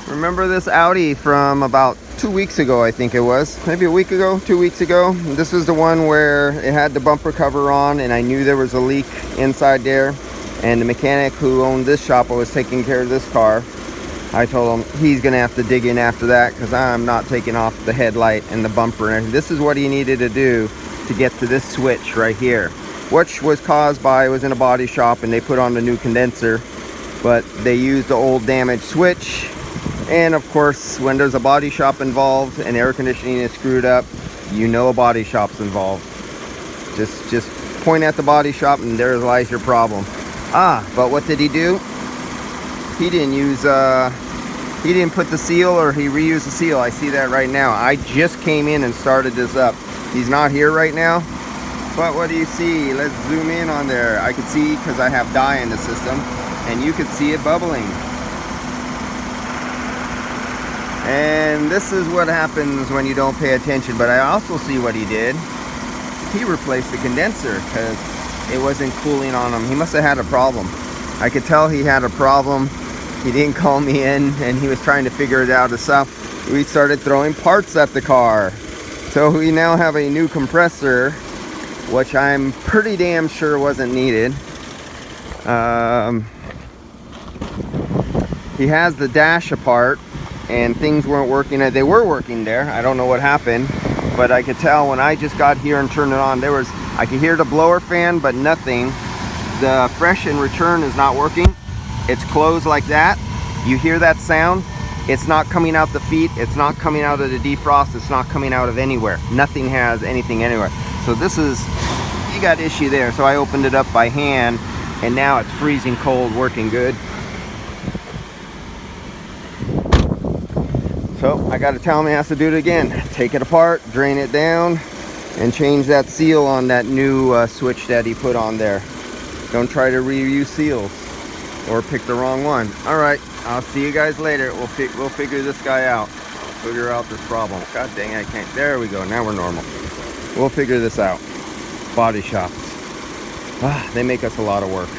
Remember this Audi from about 2 weeks ago, I think it was. Maybe a week ago, 2 weeks ago. This was the one where it had the bumper cover on and I knew there was a leak inside there. And the mechanic who owned this shop was taking care of this car. I told him he's gonna have to dig in after that because I'm not taking off the headlight and the bumper and everything. This is what he needed to do to get to this switch right here, which was caused by, it was in a body shop and they put on the new condenser, but they used the old damaged switch. And of course, when there's a body shop involved and air conditioning is screwed up, you know a body shop's involved. Just point at the body shop and there lies your problem. But what did he do? He didn't use, he didn't put the seal, or he reused the seal. I see that right now. I just came in and started this up. He's not here right now. But what do you see? Let's zoom in on there. I can see, because I have dye in the system, and you can see it bubbling. And this is what happens when you don't pay attention. But I also see what he did. He replaced the condenser because it wasn't cooling on him. He must have had a problem. I could tell he had a problem. He didn't call me in and he was trying to figure it out himself. We started throwing parts at the car. So we now have a new compressor, which I'm pretty damn sure wasn't needed. He has the dash apart and things weren't working. They were working there. I don't know what happened, but I could tell when I just got here and turned it on, I could hear the blower fan, but nothing. The fresh and return is not working. It's closed like that. You hear that sound? It's not coming out the feet. It's not coming out of the defrost. It's not coming out of anywhere. Nothing has anything anywhere. So this is, you got issue there. So I opened it up by hand and now it's freezing cold, working good. So I got to tell him he has to do it again. Take it apart, drain it down, and change that seal on that new switch that he put on there. Don't try to reuse seals or pick the wrong one. All right, I'll see you guys later. We'll figure this guy out. Figure out this problem. God dang, I can't. There we go. Now we're normal. We'll figure this out. Body shops. They make us a lot of work.